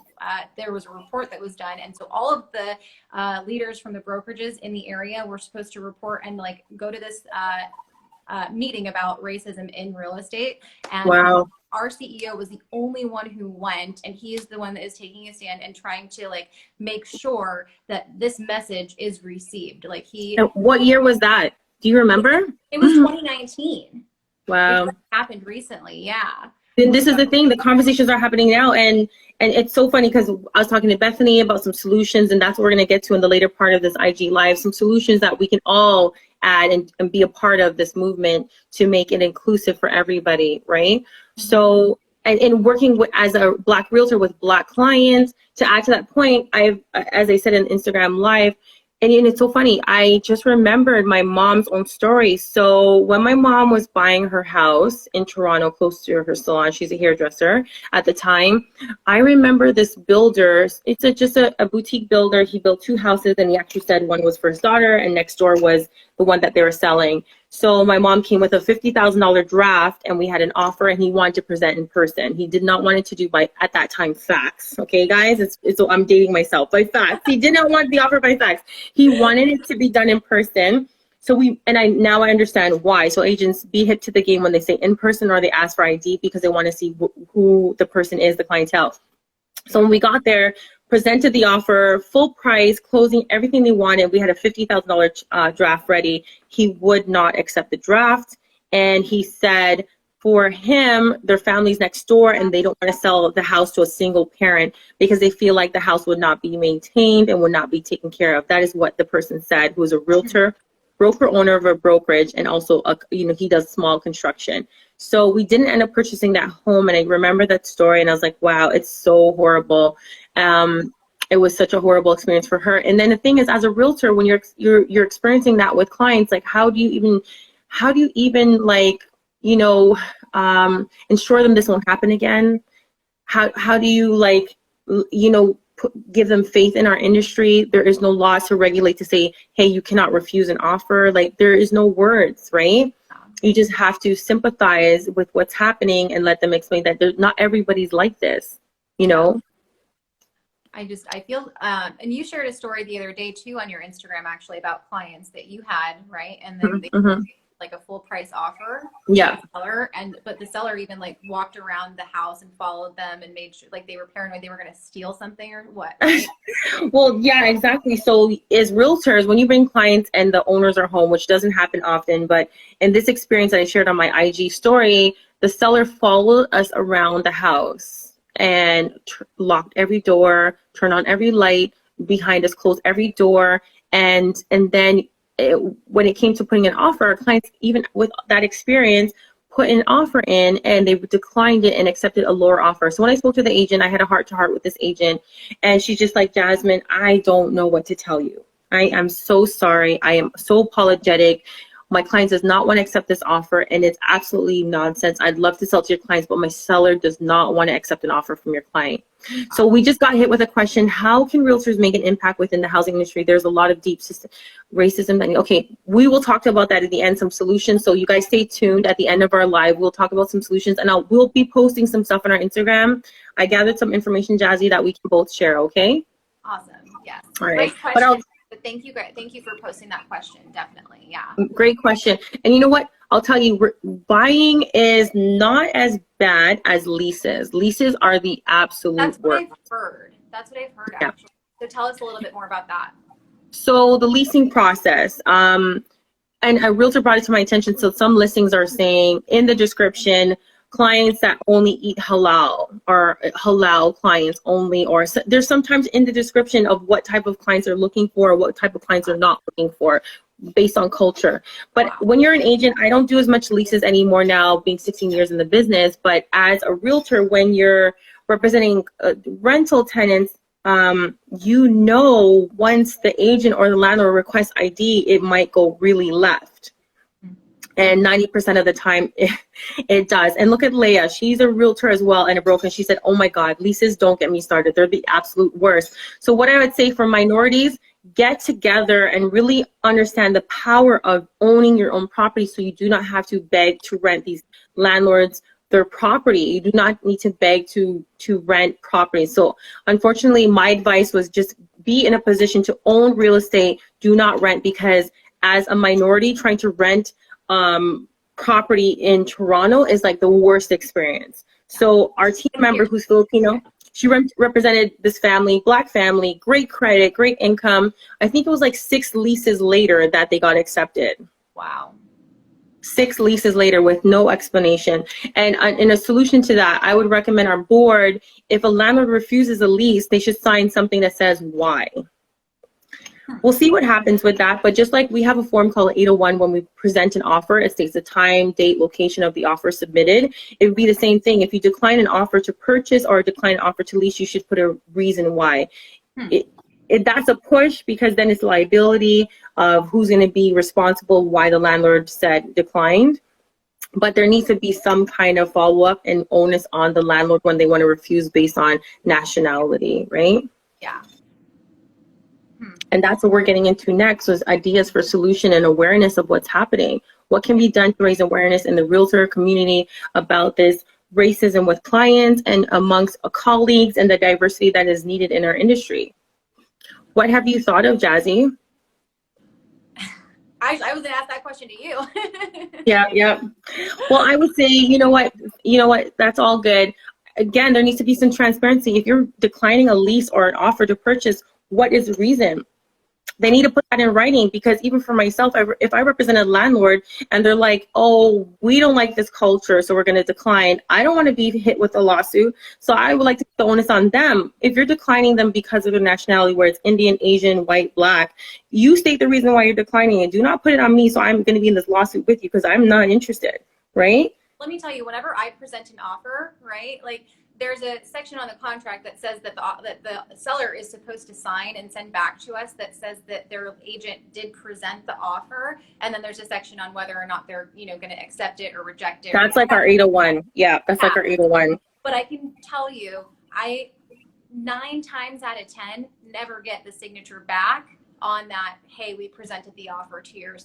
there was a report that was done, and so all of the leaders from the brokerages in the area were supposed to report and like go to this meeting about racism in real estate. And wow. Our CEO was the only one who went, and he is the one that is taking a stand and trying to like make sure that this message is received. Like what year was that? Do you remember? It was 2019. Wow. It happened recently. Yeah. And this is the thing, the conversations are happening now. And it's so funny because I was talking to Bethany about some solutions, and that's what we're going to get to in the later part of this IG Live, some solutions that we can all add and be a part of this movement to make it inclusive for everybody, right? So, and working as a Black realtor with Black clients, to add to that point, as I said in Instagram Live, and it's so funny, I just remembered my mom's own story. So when my mom was buying her house in Toronto, close to her salon, she's a hairdresser at the time, I remember this builder, it's just a boutique builder. He built 2 houses, and he actually said one was for his daughter and next door was the one that they were selling. So my mom came with a $50,000 draft, and we had an offer, and he wanted to present in person. He did not want it to do by, at that time, fax. Okay, guys, so I'm dating myself, by fax. He did not want the offer by fax. He wanted it to be done in person. So now I understand why. So agents, be hip to the game when they say in person or they ask for ID, because they want to see who the person is, the clientele. So when we got there, presented the offer, full price, closing, everything they wanted. We had a $50,000 draft ready. He would not accept the draft. And he said for him, their family's next door, and they don't want to sell the house to a single parent because they feel like the house would not be maintained and would not be taken care of. That is what the person said, who was a realtor, broker owner of a brokerage, and also, he does small construction. So we didn't end up purchasing that home. And I remember that story, and I was like, wow, it's so horrible. It was such a horrible experience for her. And then the thing is, as a realtor, when you're experiencing that with clients, like how do you even like, ensure them this won't happen again? How do you like, give them faith in our industry? There is no law to regulate to say, hey, you cannot refuse an offer. Like there is no words, right? You just have to sympathize with what's happening and let them explain that not everybody's like this, I feel, and you shared a story the other day too on your Instagram, actually, about clients that you had, right? And then they like a full price offer. Yeah. To the seller, but the seller even like walked around the house and followed them and made sure like they were paranoid they were going to steal something or what? Right? Well, yeah, exactly. So as realtors, when you bring clients and the owners are home, which doesn't happen often, but in this experience that I shared on my IG story, the seller followed us around the house and locked every door, turned on every light behind us, closed every door. And then when it came to putting an offer, clients, even with that experience, put an offer in and they declined it and accepted a lower offer. So when I spoke to the agent, I had a heart-to-heart with this agent, and she's just like, Jasmine, I don't know what to tell you. I am so sorry. I am so apologetic. my client does not want to accept this offer and it's absolutely nonsense. I'd love to sell to your clients, but my seller does not want to accept an offer from your client. So we just got hit with a question: how can realtors make an impact within the housing industry? There's a lot of deep racism. Okay, we will talk about that at the end, some solutions. So you guys stay tuned. At the end of our live, we'll talk about some solutions, and we'll be posting some stuff on our Instagram. I gathered some information, Jazzy, that we can both share. Okay. Awesome. Yes. All right. Great question. But thank you for posting that question. Definitely. Yeah. Great question. And you know what? I'll tell you, buying is not as bad as leases. Leases are the absolute worst. That's what I've heard, Yeah. actually. So tell us a little bit more about that. So the leasing process, and a realtor brought it to my attention. So some listings are saying in the description, clients that only eat halal, or halal clients only, or there's sometimes in the description of what type of clients are looking for, or what type of clients are not looking for, based on culture. But when you're an agent, I don't do as much leases anymore now, being 16 years in the business. But as a realtor, when you're representing rental tenants, you know, once the agent or the landlord requests ID, it might go really left. And 90% of the time it does. And look at Leah, she's a realtor as well and a broker. She said, oh my God, leases, don't get me started. They're the absolute worst. So what I would say for minorities, get together and really understand the power of owning your own property, so you do not have to beg to rent these landlords their property. You do not need to beg to rent property. So unfortunately, my advice was just be in a position to own real estate. Do not rent, because as a minority, trying to rent property in Toronto is like the worst experience. So our team member, who's Filipino, she represented this family, Black family, great credit, great income. I think it was like 6 leases later that they got accepted. Wow. 6 leases later with no explanation. And in a solution to that, I would recommend our board, if a landlord refuses a lease, they should sign something that says why. We'll see what happens with that. But just like we have a form called 801 when we present an offer, it states the time, date, location of the offer submitted. It would be the same thing. If you decline an offer to purchase or decline an offer to lease, you should put a reason why. That's a push, because then it's liability of who's going to be responsible, why the landlord said declined. But there needs to be some kind of follow-up and onus on the landlord when they want to refuse based on nationality, right? Yeah. And that's what we're getting into next, was ideas for solution and awareness of what's happening. What can be done to raise awareness in the realtor community about this racism with clients and amongst colleagues, and the diversity that is needed in our industry? What have you thought of, Jazzy? I was gonna ask that question to you. Yeah. Well, I would say, you know what, that's all good. Again, there needs to be some transparency. If you're declining a lease or an offer to purchase, what is the reason? They need to put that in writing, because even for myself, if I represent a landlord and they're like, oh, we don't like this culture, so we're going to decline, I don't want to be hit with a lawsuit. So I would like to put the onus on them. If you're declining them because of their nationality, where it's Indian, Asian, white, Black, you state the reason why you're declining it. Do not put it on me, so I'm going to be in this lawsuit with you, because I'm not interested, right? Let me tell you, whenever I present an offer, right, like, there's a section on the contract that says that the seller is supposed to sign and send back to us that says that their agent did present the offer, and then there's a section on whether or not they're going to accept it or reject it. That's like our 801. Yeah, that's like our 801. But I can tell you, I 9 times out of 10 never get the signature back on that, hey, we presented the offer to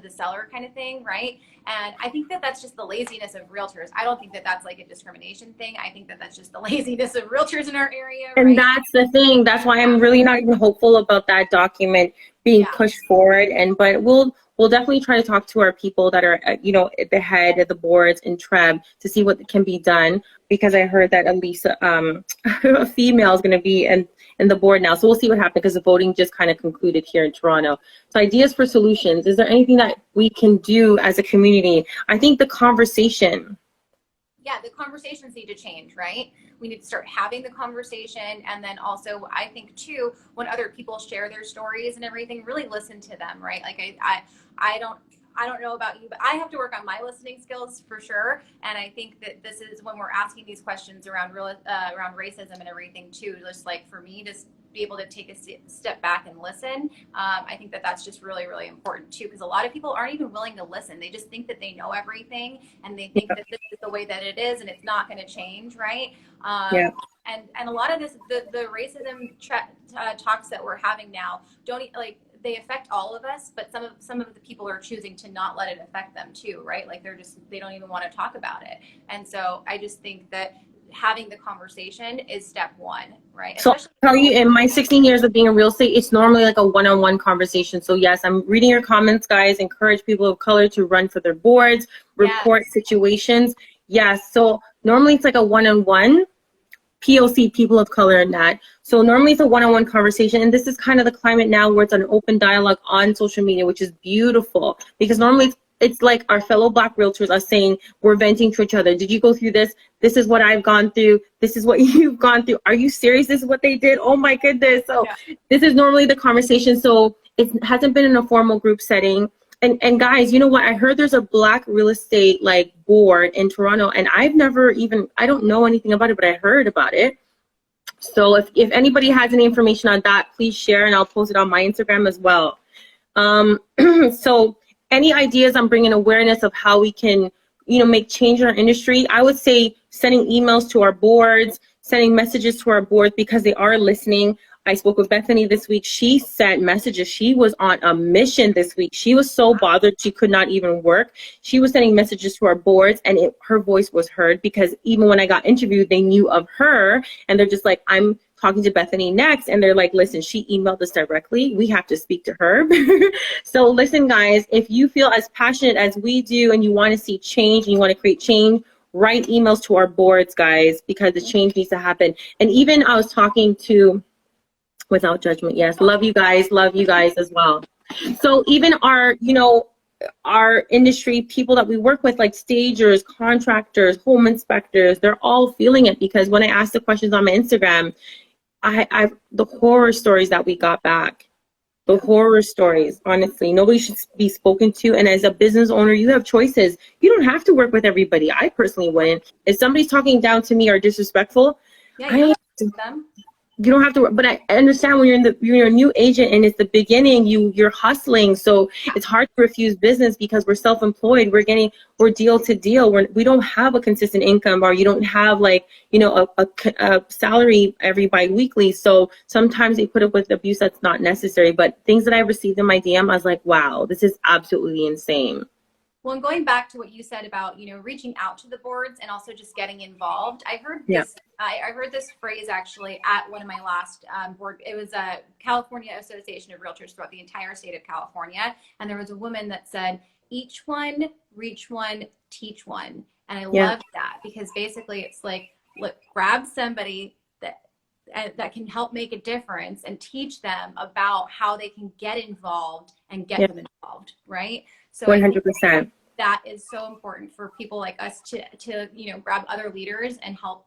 the seller kind of thing, right? And I think that that's just the laziness of realtors. I don't think that that's like a discrimination thing. I think that that's just the laziness of realtors in our area. And right? that's the thing. That's why I'm really not even hopeful about that document being pushed forward. But we'll definitely try to talk to our people that are, at the head of the boards in TREB to see what can be done, because I heard that at least a female is going to be in the board now. So we'll see what happens, because the voting just kind of concluded here in Toronto. So ideas for solutions. Is there anything that we can do as a community? I think the conversation. Yeah, the conversations need to change, right? We need to start having the conversation. And then also, I think too, when other people share their stories and everything, really listen to them, right? Like I don't know about you, but I have to work on my listening skills for sure. And I think that this is when we're asking these questions around racism and everything too, just like for me, just be able to take a step back and listen. I think that that's just really, really important too, because a lot of people aren't even willing to listen. They just think that they know everything, and they think that this is the way that it is, and it's not going to change, right? Yeah. And a lot of this, the racism talks that we're having now they affect all of us, but some of the people are choosing to not let it affect them too, right? Like they don't even want to talk about it. And so I just think that having the conversation is step one, right? So I'll tell you, in my 16 years of being in real estate, it's normally like a one-on-one conversation. So yes, I'm reading your comments, guys. Encourage people of color to run for their boards, report situations. Yes. So normally it's like a one-on-one. POC, people of color, in that. So normally it's a one-on-one conversation, and this is kind of the climate now where it's an open dialogue on social media, which is beautiful, because normally it's like our fellow Black realtors are saying, we're venting to each other. Did you go through this? This is what I've gone through. This is what you've gone through. Are you serious? This is what they did. Oh my goodness. So this is normally the conversation. So it hasn't been in a formal group setting. And guys, you know what? I heard there's a Black real estate like board in Toronto, and I don't know anything about it, but I heard about it. So if anybody has any information on that, please share, and I'll post it on my Instagram as well. So any ideas on bringing awareness of how we can, make change in our industry? I would say sending emails to our boards, sending messages to our boards, because they are listening. I spoke with Bethany this week. She sent messages. She was on a mission this week. She was so bothered she could not even work. She was sending messages to our boards, and her voice was heard, because even when I got interviewed, they knew of her, and they're just like, I'm talking to Bethany next. And they're like, listen, she emailed us directly. We have to speak to her. So listen, guys, if you feel as passionate as we do and you want to see change and you want to create change, write emails to our boards, guys, because the change needs to happen. And even I was talking to, without judgment, yes, love you guys as well. So even our industry, people that we work with, like stagers, contractors, home inspectors, they're all feeling it, because when I asked the questions on my Instagram, the horror stories that we got back, the horror stories, honestly, nobody should be spoken to. And as a business owner, you have choices. You don't have to work with everybody. I personally wouldn't. If somebody's talking down to me or disrespectful, you don't have to, but I understand when you're a new agent and it's the beginning, you're hustling. So it's hard to refuse business, because we're self-employed. We're deal to deal. We don't have a consistent income, or you don't have a salary every bi-weekly. So sometimes they put up with abuse that's not necessary. But things that I received in my DM, I was like, wow, this is absolutely insane. Well, and going back to what you said about, reaching out to the boards and also just getting involved, I heard this. I heard this phrase actually at one of my last board. It was a California Association of Realtors throughout the entire state of California, and there was a woman that said, "Each one, reach one, teach one." And I loved that, because basically it's like, look, grab somebody that can help make a difference and teach them about how they can get involved and get them involved, right? So 100%. That is so important for people like us to grab other leaders and help,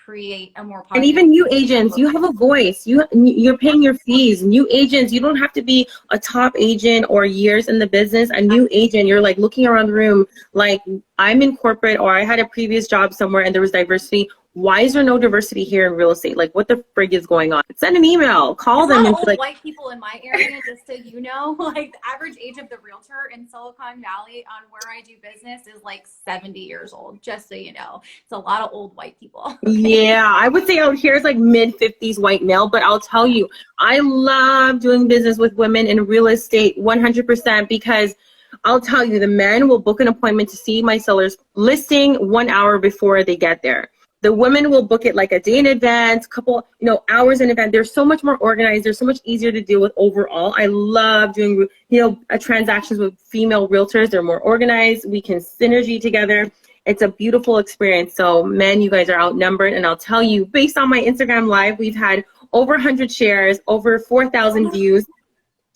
create a more positive. And even new agents, you have a voice. You're paying your fees. New agents, you don't have to be a top agent or years in the business. A new agent, you're like looking around the room like, I'm in corporate, or I had a previous job somewhere and there was diversity. Why is there no diversity here in real estate? Like, what the frig is going on? Send an email, call them. And old white people in my area, just so you know, like the average age of the realtor in Silicon Valley on where I do business is like 70 years old, just so you know. It's a lot of old white people. Yeah, I would say out here it's like mid-50s white male, but I'll tell you, I love doing business with women in real estate 100%, because I'll tell you, the men will book an appointment to see my seller's listing 1 hour before they get there. The women will book it like a day in advance, couple, hours in advance. They're so much more organized. They're so much easier to deal with overall. I love doing, transactions with female realtors. They're more organized. We can synergy together. It's a beautiful experience. So men, you guys are outnumbered. And I'll tell you, based on my Instagram live, we've had over 100 shares, over 4,000 views.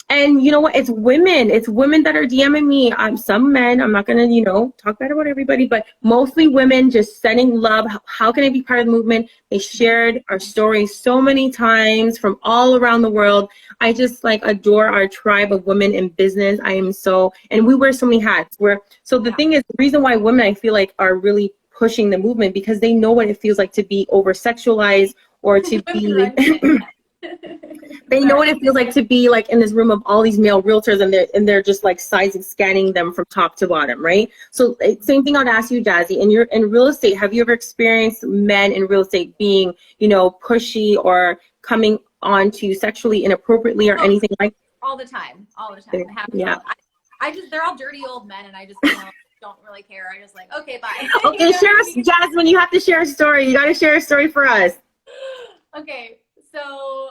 And you know what? It's women that are DMing me. Some men, I'm not going to, talk bad about everybody, but mostly women just sending love. How can I be part of the movement? They shared our stories so many times from all around the world. I just adore our tribe of women in business. And we wear so many hats. So the thing is, the reason why women, I feel like, are really pushing the movement, because they know what it feels like to be over sexualized or to be They know what it feels like to be like in this room of all these male realtors, and they're just like sizing, scanning them from top to bottom, right? So same thing I'd ask you, Jazzy. In real estate, have you ever experienced men in real estate being, pushy or coming on to you sexually inappropriately or anything like? All the time. It happens. Yeah. They're all dirty old men, and I just don't really care. I just like, okay, bye. Okay, Jasmine, you have to share a story. You got to share a story for us. Okay, so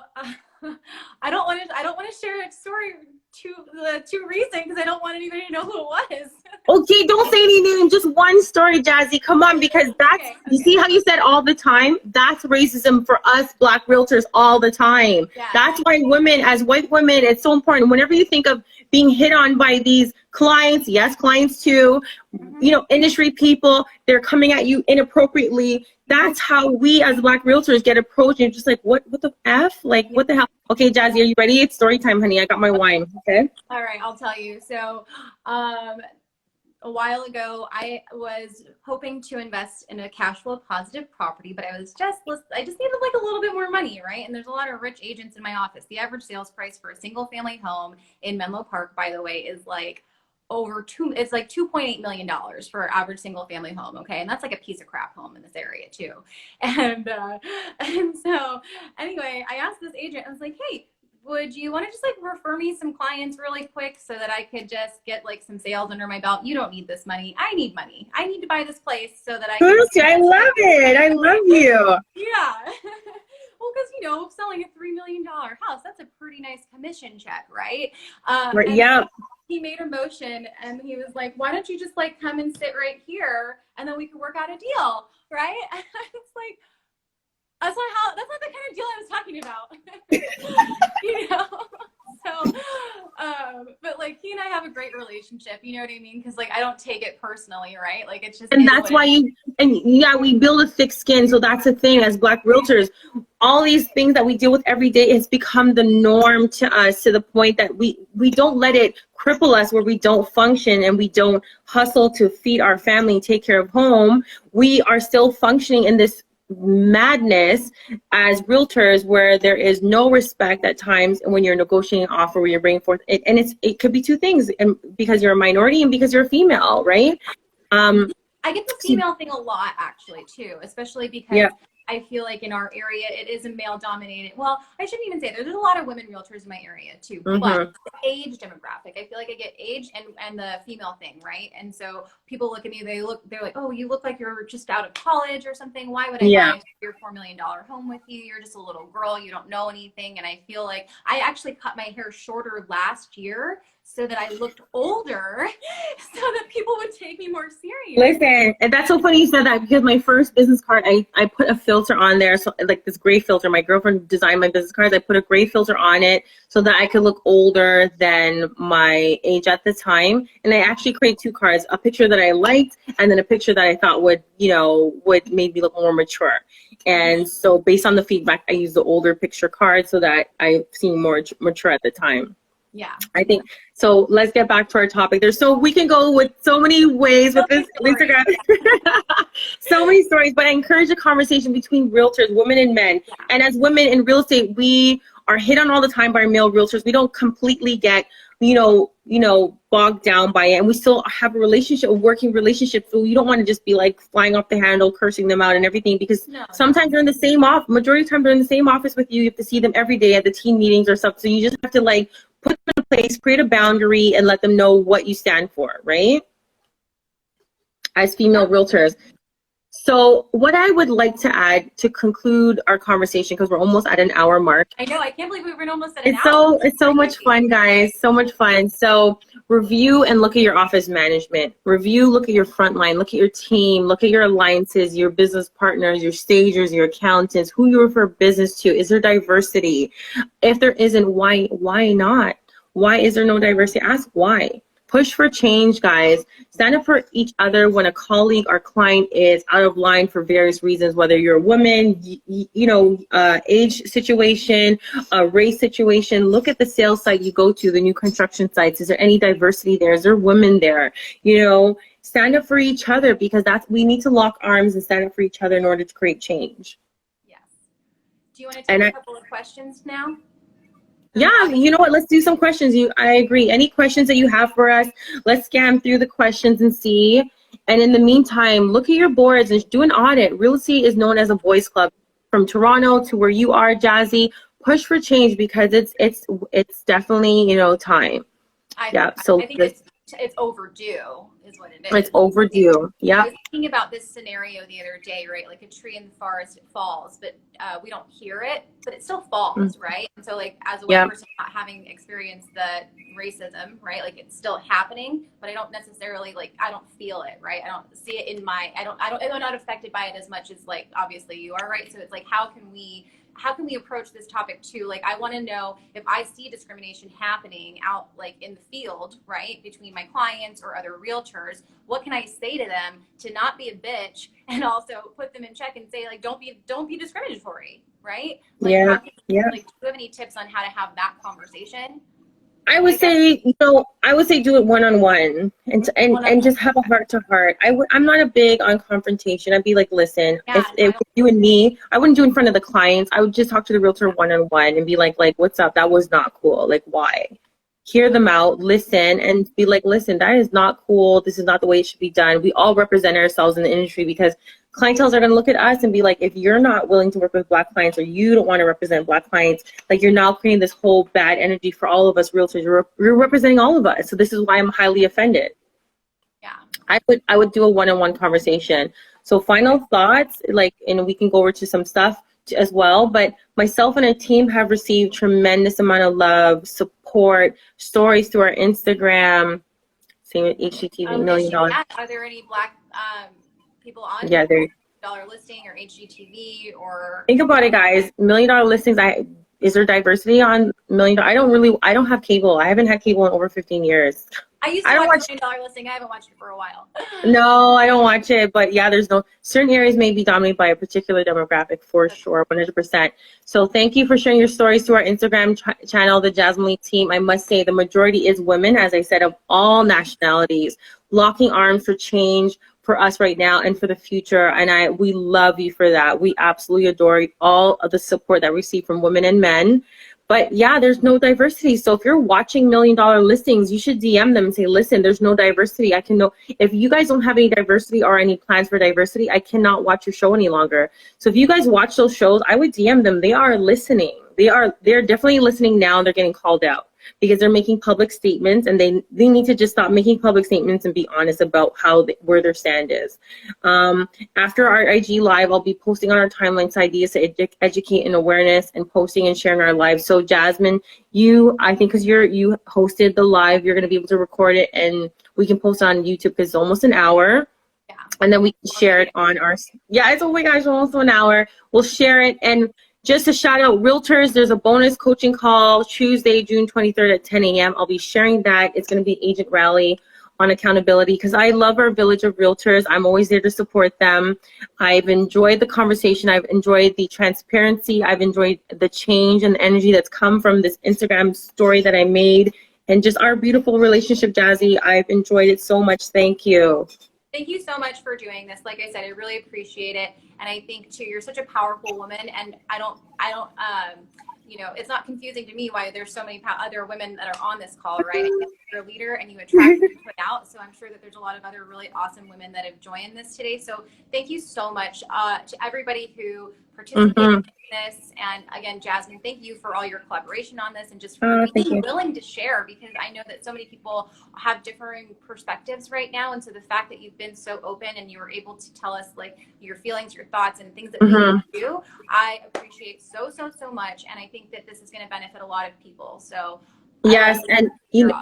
I don't want to share a story too recent because I don't want anybody to know who it was. Okay, don't say any name, just one story, Jazzy. Come on, because that's, okay. You see how you said all the time? That's racism for us Black realtors all the time. Yeah. That's why women, as white women, it's so important. Whenever you think of being hit on by these clients, yes, clients too, industry people, they're coming at you inappropriately. That's how we as Black realtors get approached and just like, what the F? Like, what the hell? Okay, Jazzy, are you ready? It's story time, honey. I got my wine, okay? All right, I'll tell you. So, a while ago, I was hoping to invest in a cash flow positive property, but I just needed like a little bit more money, right? And there's a lot of rich agents in my office. The average sales price for a single family home in Menlo Park, by the way, is like it's like $2.8 million for average single family home. Okay. And that's like a piece of crap home in this area too. And so anyway, I asked this agent, I was like, hey, would you want to just like refer me some clients really quick so that I could just get like some sales under my belt? You don't need this money. I need money. I need to buy this place so that I can. I love it. I love you. Yeah. Well, because, selling a $3 million house, that's a pretty nice commission check, right? Right. Yeah. He made a motion and he was like, why don't you just like come and sit right here and then we could work out a deal, right? And it's like, that's not the kind of deal I was talking about. So, but like he and I have a great relationship, you know what I mean? Because like I don't take it personally, right? Like it's just. And that's why we build a thick skin. So that's the thing as Black realtors, all these things that we deal with every day has become the norm to us, to the point that we don't let it cripple us where we don't function and we don't hustle to feed our family and take care of home. We are still functioning in this madness as realtors where there is no respect at times when you're negotiating an offer, where you're bringing forth it, and it could be two things, and because you're a minority and because you're a female, right? I get the female thing a lot actually too, especially because I feel like in our area, it is a male dominated. Well, I shouldn't even say there's a lot of women realtors in my area too, but the age demographic, I feel like I get age and the female thing, right? And so people look at me, they're like, oh, you look like you're just out of college or something. Why would I buy a $4 million home with you? You're just a little girl. You don't know anything. And I feel like I actually cut my hair shorter last year so that I looked older, so that people would take me more serious. Listen, and that's so funny you said that, because my first business card, I put a filter on there, so like this gray filter. My girlfriend designed my business cards. I put a gray filter on it so that I could look older than my age at the time. And I actually created two cards: a picture that I liked, and then a picture that I thought would make me look more mature. And so based on the feedback, I used the older picture card so that I seemed more mature at the time. Yeah, I think so. Let's get back to our topic. We can go with so many ways with this Instagram. So many stories, but I encourage a conversation between realtors, women and men. Yeah. And as women in real estate, we are hit on all the time by male realtors. We don't completely get, bogged down by it. And we still have a working relationship. So you don't want to just be like flying off the handle, cursing them out and everything, because sometimes they're in the same majority of the time they're in the same office with you. You have to see them every day at the team meetings or stuff. So you just have to like put them in place, create a boundary, and let them know what you stand for, right? As female realtors. So what I would like to add to conclude our conversation, because we're almost at an hour mark. I know, I can't believe we've been almost at an hour. It's so much fun, guys. So much fun. So review and look at your office management. Review, look at your front line, look at your team, look at your alliances, your business partners, your stagers, your accountants, who you refer business to. Is there diversity? If there isn't, why not? Why is there no diversity? Ask why. Push for change, guys. Stand up for each other when a colleague or client is out of line for various reasons, whether you're a woman, age situation, race situation. Look at the sales site you go to, the new construction sites. Is there any diversity there? Is there women there? Stand up for each other, because we need to lock arms and stand up for each other in order to create change. Yes. Do you want to take a couple of questions now? Yeah, you know what? Let's do some questions. I agree. Any questions that you have for us, let's scan through the questions and see. And in the meantime, look at your boards and do an audit. Real estate is known as a boys club. From Toronto to where you are, Jazzy, push for change because it's definitely, you know, time. I think it's overdue is what it is. It's overdue. Yeah. I was thinking about this scenario the other day, right? Like a tree in the forest, it falls, but we don't hear it, but it still falls, right? And so like as a white person not having experienced the racism, right? Like it's still happening, but I don't necessarily I don't feel it, right? I don't see it in I'm not affected by it as much as like obviously you are, right? So it's like how can we approach this topic too? Like, I want to know if I see discrimination happening out like in the field, right, between my clients or other realtors, what can I say to them to not be a bitch and also put them in check and say like, don't be discriminatory, right? Like, Like, do you have any tips on how to have that conversation? I would say, do it one-on-one and just have a heart-to-heart. I'm not a big on confrontation. I'd be like, listen, if you and me, I wouldn't do it in front of the clients. I would just talk to the realtor one-on-one and be like, what's up? That was not cool. Like, why? Hear them out, listen, and be like, listen, that is not cool. This is not the way it should be done. We all represent ourselves in the industry because clientele are going to look at us and be like, if you're not willing to work with Black clients or you don't want to represent Black clients, like you're now creating this whole bad energy for all of us realtors. You're representing all of us. So this is why I'm highly offended. Yeah. I would do a one-on-one conversation. So final thoughts, and we can go over to some stuff as well, but myself and a team have received tremendous amount of love, support, stories through our Instagram. Same with HGTV, $1 million. Are there any Black people on dollar listing or HGTV or? Think about it, guys. $1 million listings. Is there diversity on $1 million? I don't have cable. I haven't had cable in over 15 years. I used to watch $1 million listing. I haven't watched it for a while. No, I don't watch it. But yeah, there's certain areas may be dominated by a particular demographic for sure, 100%. So thank you for sharing your stories to our Instagram channel, the Jasmine Lee team. I must say the majority is women, as I said, of all nationalities, locking arms for change for us right now and for the future. And we love you for that. We absolutely adore all of the support that we receive from women and men. But yeah, there's no diversity. So if you're watching $1 million listings, you should DM them and say, listen, there's no diversity. I can know if you guys don't have any diversity or any plans for diversity, I cannot watch your show any longer. So if you guys watch those shows, I would DM them. They are listening. They're definitely listening now. They're getting called out because they're making public statements, and they need to just stop making public statements and be honest about where their stand is. After our IG live, I'll be posting on our timelines ideas to educate and awareness and posting and sharing our lives. So Jasmine, I think because you hosted the live, you're going to be able to record it and we can post it on YouTube because it's almost an hour. Yeah. And then we can share it on it's oh my gosh, almost an hour. We'll share it. And just a shout out, Realtors, there's a bonus coaching call Tuesday, June 23rd at 10 a.m. I'll be sharing that. It's going to be agent rally on accountability because I love our village of Realtors. I'm always there to support them. I've enjoyed the conversation. I've enjoyed the transparency. I've enjoyed the change and the energy that's come from this Instagram story that I made and just our beautiful relationship, Jazzy. I've enjoyed it so much. Thank you. Thank you so much for doing this. Like I said, I really appreciate it. And I think too, you're such a powerful woman, and I don't, it's not confusing to me why there's so many other women that are on this call, right? You're a leader and you attract and put out. So I'm sure that there's a lot of other really awesome women that have joined this today. So thank you so much to everybody who participated in this. And again, Jasmine, thank you for all your collaboration on this and just for being willing to share, because I know that so many people have differing perspectives right now. And so the fact that you've been so open and you were able to tell us like your feelings, your thoughts, and things that we do, I appreciate so much. And I think that this is going to benefit a lot of people. So yes, and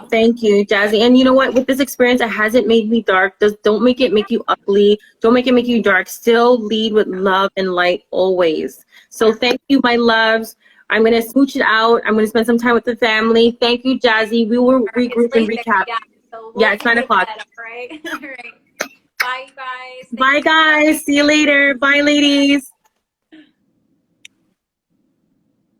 thank you, Jazzy. And you know what? With this experience, it hasn't made me dark. Don't make it make you ugly. Don't make it make you dark. Still lead with love and light always. So thank you, my loves. I'm going to smooch it out. I'm going to spend some time with the family. Thank you, Jazzy. We will regroup and recap. It's 9 o'clock. All right. Bye, guys. Bye, guys. See you later. Bye, ladies.